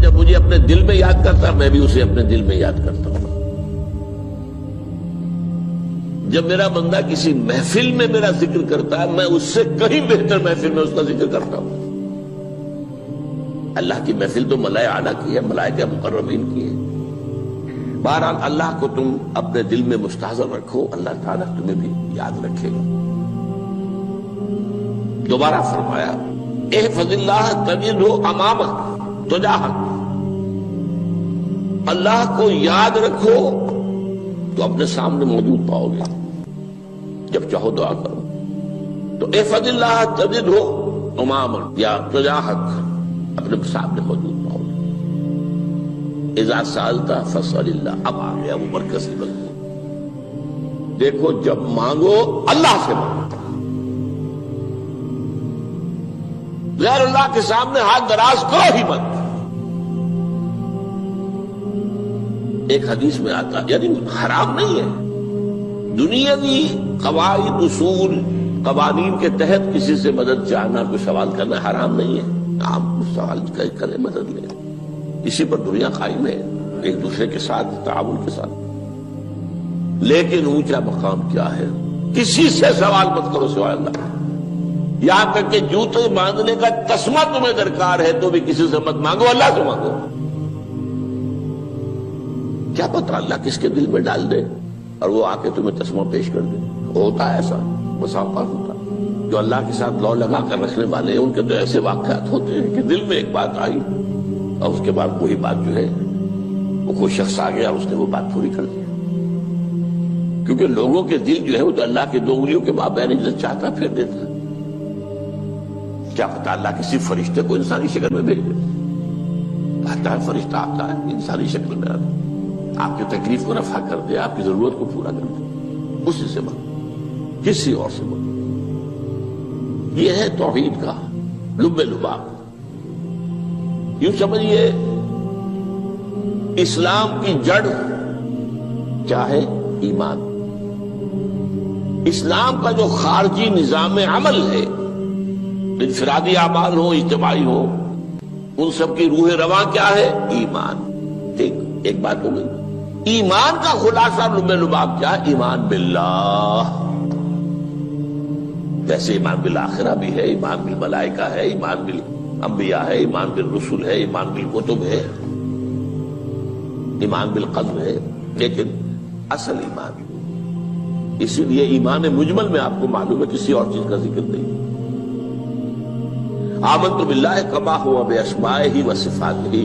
جب مجھے اپنے دل میں یاد کرتا میں بھی اسے اپنے دل میں یاد کرتا ہوں. جب میرا بندہ کسی محفل میں میرا ذکر کرتا ہے میں اس سے کہیں بہتر محفل میں اس کا ذکر کرتا ہوں. اللہ کی محفل تو ملائے اعلیٰ کی ہے، ملائکہ مقربین کی ہے. بہرحال اللہ کو تم اپنے دل میں مستحضر رکھو، اللہ تعالیٰ تمہیں بھی یاد رکھے گا. دوبارہ فرمایا احفظ اللہ تجدہ امامک تجاہک، اللہ کو یاد رکھو تو اپنے سامنے موجود پاؤ گے. جب چاہو دعا کرو تو احفظ اللہ تجدہ امامک یا تجاہک، اپنے سامنے موجود پاؤ گے. اذا سألت فاسأل اللہ، اب آ گیا وہ مرکزی مضمون. دیکھو جب مانگو اللہ سے مانگو، غیر اللہ کے سامنے ہاتھ دراز کرو ہی مت. ایک حدیث میں آتا یعنی حرام نہیں ہے، دنیاوی قواعد اصول قوانین کے تحت کسی سے مدد چاہنا، کوئی سوال کرنا حرام نہیں ہے. آپ سوال کریں، مدد لیں، اسی پر دنیا قائم ہے، ایک دوسرے کے ساتھ تعاون کے ساتھ. لیکن اونچا مقام کیا ہے؟ کسی سے سوال مت کرو سوائے اللہ. یہاں تک کہ جوتے باندھنے کا تسمہ تمہیں درکار ہے تو بھی کسی سے مت مانگو، اللہ سے مانگو. کیا پتہ اللہ کس کے دل میں ڈال دے اور وہ آ کے تمہیں تسمہ پیش کر دے. ہوتا ہے ایسا، بسا اوقات ہوتا ہے. جو اللہ کے ساتھ لو لگا کر رکھنے والے ہیں ان کے تو ایسے واقعات ہوتے ہیں کہ دل میں ایک بات آئی اور اس کے بعد وہی بات جو ہے وہ کوئی شخص آ گیا اور اس نے وہ بات پوری کر دی. کیونکہ لوگوں کے دل جو ہے وہ تو اللہ کے دو انگلیوں کے مابین جو چاہتا پھر دیتا ہے. کیا پتہ اللہ کسی فرشتے کو انسانی شکل میں بھیج دے. آتا ہے فرشتہ، آتا ہے انسانی شکل میں، آتا ہے آپ کی تکلیف کو رفع کر دے، آپ کی ضرورت کو پورا کر دے. اسی سے مانگو، کسی اور سے مانگو. یہ ہے توحید کا لب لباب. یوں سمجھیے اسلام کی جڑ کیا ہے؟ ایمان. اسلام کا جو خارجی نظام عمل ہے، انفرادی اعمال ہو اجتماعی ہو، ان سب کی روح رواں کیا ہے؟ ایمان. ٹھیک، ایک بات ہو گئی. ایمان کا خلاصہ لب لباب کیا ہے؟ ایمان باللہ. جیسے ایمان بالآخرہ بھی ہے، ایمان بالملائکہ ہے، ایمان بالانبیاء ہے، ایمان بالرسل ہے، ایمان بالکتب ہے، ایمان بالقدر ہے. لیکن اصل ایمان، اسی لیے ایمان مجمل میں آپ کو معلوم ہے کسی اور چیز کا ذکر نہیں. آمنت باللہ کما ہوا باسمائہ وصفاتہ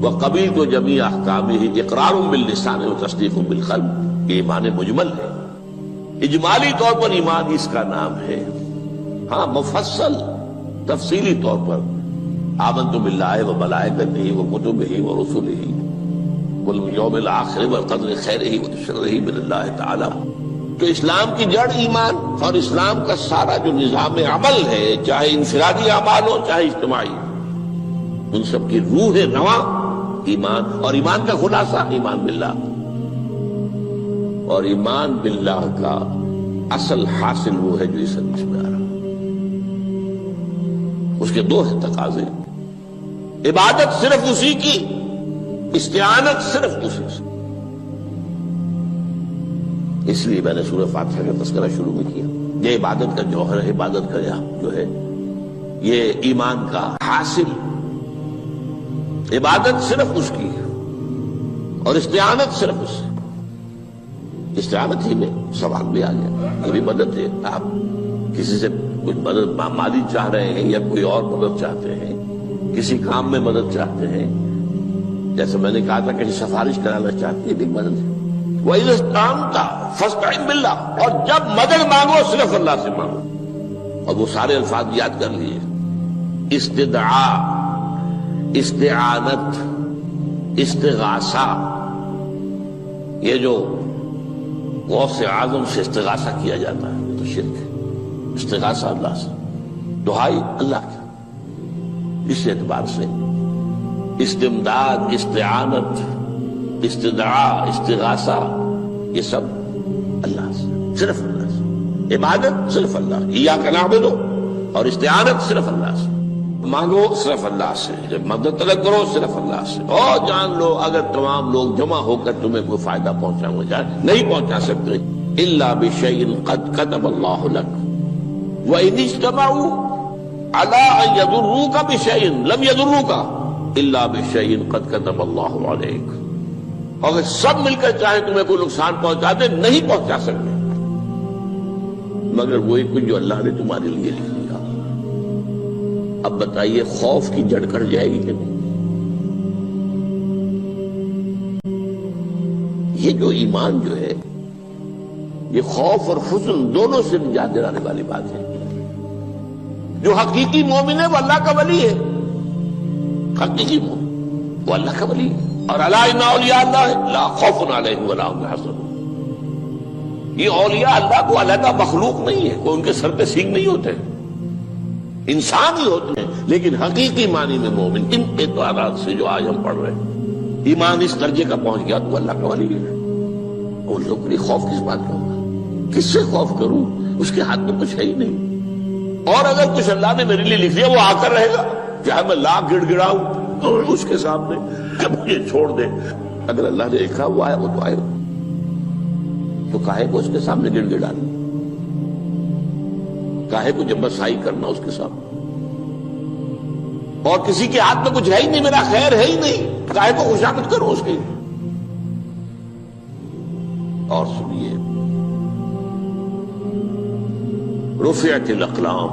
وقبلت جمیع احکامہ اقرار باللسان وتصدیق بالقلب. یہ ایمان مجمل ہے. اجمالی طور پر ایمان اس کا نام ہے. ہاں مفصل تفصیلی طور پر آمنت باللہ وملائکتہ وکتبہ ورسلہ والیوم الآخر والقدر خیرہ وشرہ من اللہ تعالی. تو اسلام کی جڑ ایمان، اور اسلام کا سارا جو نظام عمل ہے، چاہے انفرادی اعمال ہو چاہے اجتماعی، ان سب کی روح رواں ایمان. اور ایمان کا خلاصہ ایمان باللہ. اور ایمان باللہ کا اصل حاصل وہ ہے جو اس حدیث میں آ رہا. اس کے دو ہیں تقاضے. عبادت صرف اسی کی، استعانت صرف اسی سے. اس لیے میں نے سورہ فاتحہ کا تذکرہ شروع میں کیا. یہ عبادت کا جوہر ہے، عبادت کا جو ہے یہ ایمان کا حاصل. عبادت صرف اس کی ہے اور استعانت صرف اس سے. استعانت ہی میں سوال بھی آ گیا. یہ بھی مدد ہے. آپ کسی سے کچھ مدد مالی چاہ رہے ہیں یا کوئی اور مدد چاہتے ہیں، کسی کام میں مدد چاہتے ہیں، جیسے میں نے کہا تھا کسی سفارش کرانا چاہتے ہیں، یہ بھی مدد ہے. وَإِذَا اسْتَعَنْتَ فَاسْتَعِنْ بِاللَّهِ. اور جب مدد مانگو صرف اللہ سے مانگو. اور وہ سارے الفاظ یاد کر لیے. استدعاء، استعانت، استغاثہ. یہ جو غوث اعظم سے استغاثہ کیا جاتا ہے تو شرک ہے. استغاثہ اللہ سے، دعائی اللہ کی. اس اعتبار سے استمداد، استعانت، استدعاء، استغاثہ یہ سب اللہ سے، صرف اللہ سے. عبادت صرف اللہ، ایاک نعبد، اور استعانت صرف اللہ سے. مانگو صرف اللہ سے، جب مدد طلب کرو صرف اللہ سے، اور جان لو اگر تمام لوگ جمع ہو کر تمہیں کوئی فائدہ پہنچانا چاہے نہیں پہنچا سکتے، الا بشیء قد كتب اللہ لك وان اجتمعوا على ان يضروك بشیء لم يضروك الا بشیء قد كتب اللہ علیک، اگر سب مل کر چاہے تمہیں کوئی نقصان پہنچا دے نہیں پہنچا سکتے مگر وہی کچھ جو اللہ نے تمہارے لیے لکھ دیا۔ اب بتائیے خوف کی جڑ کٹ جائے گی کہ نہیں؟ یہ جو ایمان جو ہے یہ خوف اور حزن دونوں سے نجات دلانے والی بات ہے۔ جو حقیقی مومن ہے وہ اللہ کا ولی ہے، حقیقی مومن وہ اللہ کا ولی ہے، اور الا ان اولیاء اللہ لا خوف علیہم ولا هم يحزنون۔ یہ اولیاء اللہ کو علیحدہ مخلوق نہیں ہے، کوئی ان کے سر پہ سینگ نہیں ہوتے، انسان ہی ہوتے ہیں، لیکن حقیقی معنی میں مومن ان اعتبارات سے جو آج ہم پڑھ رہے ہیں ایمان اس درجے کا پہنچ گیا تو اللہ کا ولی ہے۔ ان لوگوں کے لیے خوف کس بات کا ہوگا؟ کس سے خوف کروں؟ اس کے ہاتھ میں کچھ ہے ہی نہیں، اور اگر کچھ اللہ نے میرے لیے لکھ دیا وہ آ کر رہے گا، چاہے میں لاکھ گڑ گڑاؤں اس کے سامنے کہ مجھے چھوڑ دے، اگر اللہ نے لکھا وہ آیا وہ تو آئے، تو کاہے کو اس کے سامنے گڑ گڑانا، کاہے کو جبرسائی کرنا اس کے سامنے، اور کسی کے ہاتھ میں کچھ ہے ہی نہیں، میرا خیر ہے ہی نہیں، کاہے کو خوشامد کرو اس کی۔ اور سنیے، رفعت الاقلام،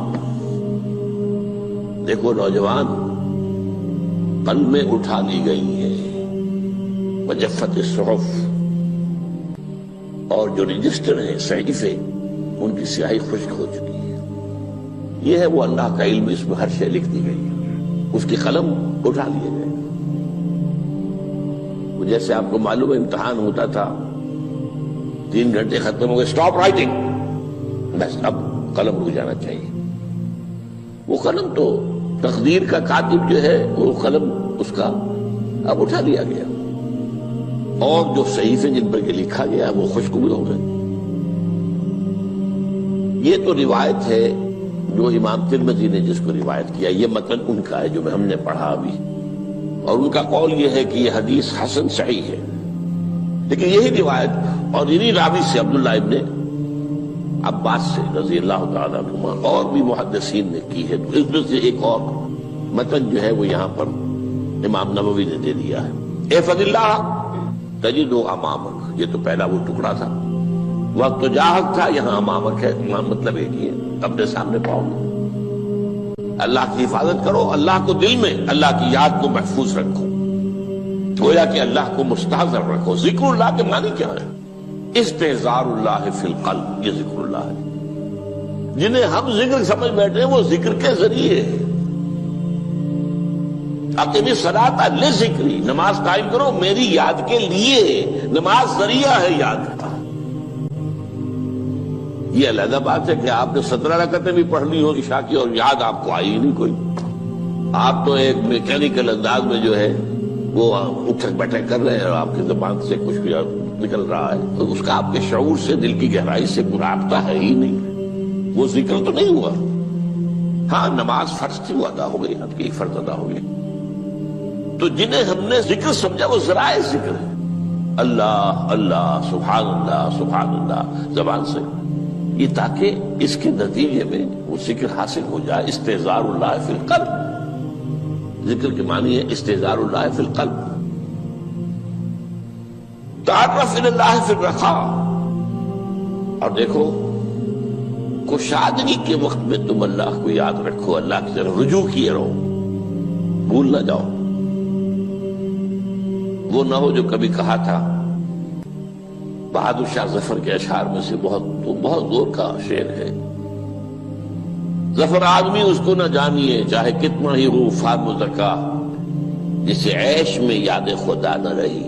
دیکھو نوجوان قلمیں اٹھا لی گئی ہیں، وجفت الصحف، اور جو رجسٹر ہیں صحیفے ان کی سیاہی خشک ہو چکی ہے۔ یہ ہے وہ اللہ کا علم، اس میں ہر شے لکھ دی گئی ہے، اس کی قلم اٹھا لیے گئے۔ جیسے آپ کو معلوم ہے امتحان ہوتا تھا، 3 گھنٹے ختم ہو گئے، اسٹاپ رائٹنگ، بس اب قلم رک جانا چاہیے۔ وہ قلم تو تقدیر کا کاتب جو ہے وہ قلم اس کا اب اٹھا لیا گیا، اور جو صحیفے جن پر کے لکھا گیا وہ خشک بھی ہو گئے۔ یہ تو روایت ہے جو امام ترمذی نے جس کو روایت کیا، یہ متن ان کا ہے جو ہم نے پڑھا ابھی، اور ان کا قول یہ ہے کہ یہ حدیث حسن صحیح ہے، لیکن یہی روایت اور انہی راوی سے عبداللہ ابن عباس سے رضی اللہ تعالیٰ عنہما اور بھی محدثین نے کی ہے، تو اس میں سے ایک اور متن جو ہے وہ یہاں پر امام نووی نے دے دیا ہے۔ احفظ اللہ تجدہ امامک، یہ تو پہلا وہ ٹکڑا تھا، وقت تو جاہک تھا، یہاں امامک ہے، امام مطلب ایک ہی ہے، اپنے سامنے پاؤ گے۔ اللہ کی حفاظت کرو، اللہ کو دل میں، اللہ کی یاد کو محفوظ رکھو، گویا کہ اللہ کو مستحضر رکھو۔ ذکر اللہ کے معنی کیا ہے؟ استحضار اللہ فی القلب، یہ ذکر اللہ ہے۔ جنہیں ہم ذکر سمجھ بیٹھے ہیں وہ ذکر کے ذریعے ہے۔ اقیم الصلاۃ لذکری، نماز قائم کرو میری یاد کے لیے، نماز ذریعہ ہے یاد کا۔ یہ علیحدہ بات ہے کہ آپ نے 17 رکعتیں بھی پڑھ لی ہو عشاء کی اور یاد آپ کو آئی ہی نہیں کوئی، آپ تو ایک میکینیکل انداز میں جو ہے وہ اٹھک بیٹھک کر رہے ہیں اور آپ کی زبان سے کچھ نکل رہا ہے، تو اس کا آپ کے شعور سے، دل کی گہرائی سے کوئی رابطہ ہے ہی نہیں، وہ ذکر تو نہیں ہوا۔ ہاں نماز فرض تھی وہ ادا ہو گئی، آپ کی ایک فرض ادا ہو گئی۔ تو جنہیں ہم نے ذکر سمجھا وہ ذرائع ذکر ہے، اللہ اللہ سبحان اللہ سبحان اللہ زبان سے، یہ تاکہ اس کے نتیجے میں وہ ذکر حاصل ہو جائے۔ استحضار اللہ فی القلب، ذکر کے معنی ہے استحضار اللہ فی القلب۔ تعرف الی اللہ فی الرخاء، اور دیکھو کشادگی کے وقت میں تم اللہ کو یاد رکھو، اللہ کی طرف رجوع کیے رہو، بھول نہ جاؤ۔ وہ نہ ہو جو کبھی کہا تھا، بہادر شاہ ظفر کے اشعار میں سے بہت دور کا شعر ہے، ظفر آدمی اس کو نہ جانیے چاہے کتنا ہی ہو فارم زکا، جسے عیش میں یاد خدا نہ رہی،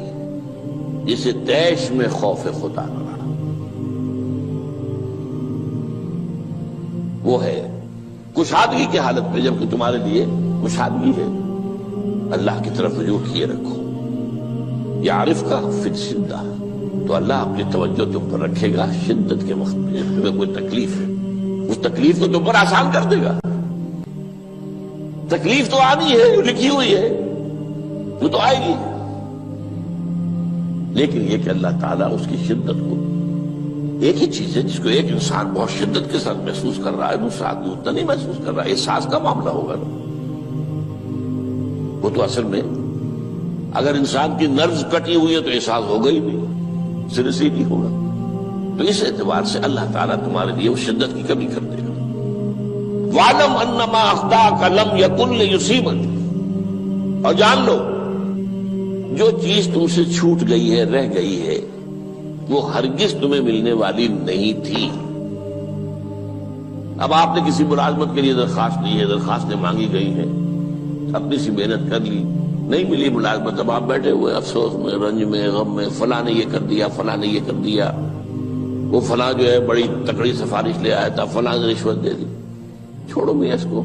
جسے تیش میں خوف خدا نہ رہا۔ وہ ہے کشادگی کی حالت میں، جبکہ تمہارے لیے کشادگی ہے، اللہ کی طرف رجوع کیے رکھو۔ یعرف کا فی الشدہ، تو اللہ اپنی توجہ تم پر رکھے گا شدت کے وقت میں، تمہیں کوئی تکلیف ہے اس تکلیف کو تم پر آسان کر دے گا۔ تکلیف تو آنی ہے، لکھی ہوئی ہے، وہ تو آئے گی، لیکن یہ کہ اللہ تعالیٰ اس کی شدت کو، ایک ہی چیز ہے جس کو ایک انسان بہت شدت کے ساتھ محسوس کر رہا ہے، دوسرا آدمی اتنا نہیں محسوس کر رہا ہے، احساس کا معاملہ ہوگا نا۔ وہ تو اصل میں اگر انسان کی نرز کٹی ہوئی ہے تو احساس ہوگا ہی نہیں، سر سے ہی نہیں ہوگا۔ تو اس اعتبار سے اللہ تعالیٰ تمہارے لیے وہ شدت کی کمی کر دے گا۔ وَاعْلَمْ أَنَّمَا أَخْطَأَكَ لَمْ يَكُنْ لِيُصِيبَكَ، اور جان لو جو چیز تم سے چھوٹ گئی ہے، رہ گئی ہے، وہ ہرگز تمہیں ملنے والی نہیں تھی۔ اب آپ نے کسی ملازمت کے لیے درخواست دی ہے، درخواستیں مانگی گئی ہیں، اپنی سی محنت کر لی، نہیں ملی ملازمت، اب آپ بیٹھے ہوئے افسوس میں، رنج میں، غم میں، فلاں نے یہ کر دیا، فلاں نے یہ کر دیا، وہ فلاں جو ہے بڑی تکڑی سفارش لے آیا تھا، فلاں نے رشوت دے دی۔ چھوڑو میاں اس کو،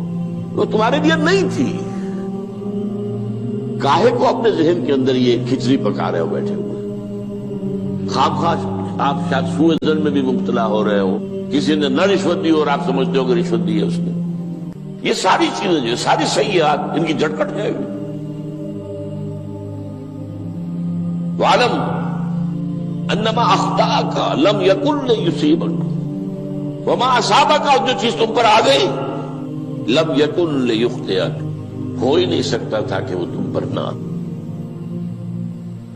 وہ تمہارے لیے نہیں تھی۔ کاہے کو اپنے ذہن کے اندر یہ کھچڑی پکا رہے ہو بیٹھے ہوئے؟ خام خواہ آپ شاید سوء ظن میں بھی مبتلا ہو رہے ہو، کسی نے نہ رشوت دی اور آپ سمجھتے ہو کہ رشوت دی ہے اس نے۔ یہ ساری چیزیں جو ساری سیئات، ان کی جڑ کٹ جائے گی۔ وَاعْلَمْ أَنَّمَا أَخْطَأَكَ لَمْ يَكُنْ لِيُصِيبَكَ وَمَا أَصَابَكَ، جو چیز تم پر آ گئی، لَمْ يَكُنْ لِيُخْطِئَكَ، ہو ہی نہیں سکتا تھا کہ وہ تم پر نہ آتی۔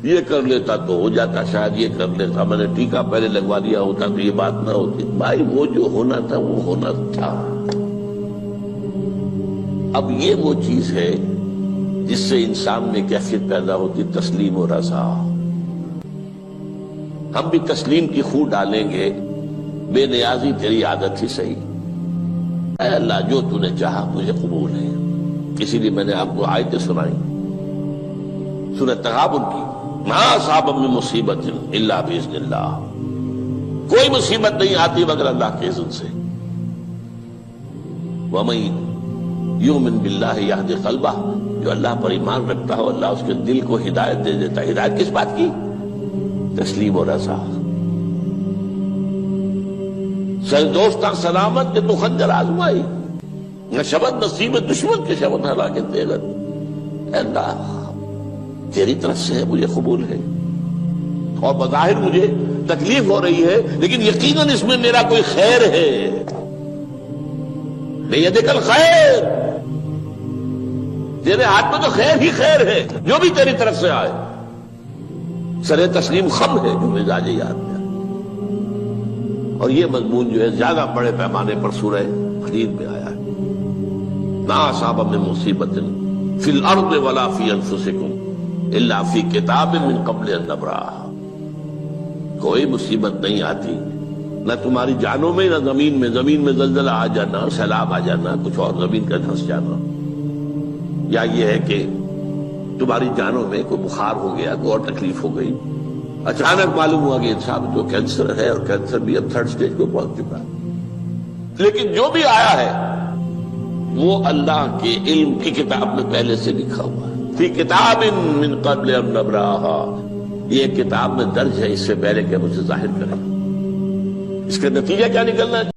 یہ کر لیتا تو ہو جاتا، شاید یہ کر لیتا، میں نے ٹیکا پہلے لگوا دیا ہوتا تو یہ بات نہ ہوتی۔ بھائی وہ جو ہونا تھا وہ ہونا تھا۔ اب یہ وہ چیز ہے جس سے انسان میں کیفیت پیدا ہوتی، تسلیم و رضا۔ ہم بھی تسلیم کی خو ڈالیں گے، بے نیازی تیری عادت ہی صحیح، اے اللہ جو تو نے چاہا مجھے قبول ہے۔ اسی لیے میں نے آپ کو آیتیں سنائی سورہ تغابن کی، ما اصاب من مصیبت الا باذن اللہ، کوئی مصیبت نہیں آتی مگر اللہ کے اذن سے۔ وَمَن یؤمن باللہ یہدی قلبہ، جو اللہ پر ایمان رکھتا ہو اللہ اس کے دل کو ہدایت دے دیتا ہے۔ ہدایت کس بات کی؟ تسلیم و رضا۔ سر دوستاں سلامت کے تو خنجر آزمائی، نہ شبد نصیب دشمن کے شبد ہلاکت دیگر۔ اے اللہ تیری طرف سے ہے، مجھے قبول ہے، اور بظاہر مجھے تکلیف ہو رہی ہے لیکن یقیناً اس میں میرا کوئی خیر ہے۔ بیدک الخیر، تیرے ہاتھ میں تو خیر ہی خیر ہے، جو بھی تیری طرف سے آئے۔ سر تسلیم خم ہے جو مزاج یاد میں، اور یہ مضمون جو ہے زیادہ بڑے پیمانے پر سورہ حدید میں آیا ہے۔ ما اصاب من مصیبت فی الارض ولا فی انفسکم الا فی کتاب من قبل ان نبرأہا، کوئی مصیبت نہیں آتی نہ تمہاری جانوں میں نہ زمین میں، زمین میں زلزلہ آ جانا، سیلاب آ جانا، کچھ اور زمین کا دھنس جانا، یا یہ ہے کہ تمہاری جانوں میں کوئی بخار ہو گیا، کوئی اور تکلیف ہو گئی، اچانک معلوم ہوا کہ انسان جو کینسر ہے، اور کینسر بھی اب 3rd سٹیج کو پہنچ چکا ہے، لیکن جو بھی آیا ہے وہ اللہ کے علم کی کتاب میں پہلے سے لکھا ہوا ہے۔ فی کتاب من قبل ان نبرأہا، یہ کتاب میں درج ہے اس سے پہلے کہ ہم اسے ظاہر کریں۔ اس کا نتیجہ کیا نکلنا ہے؟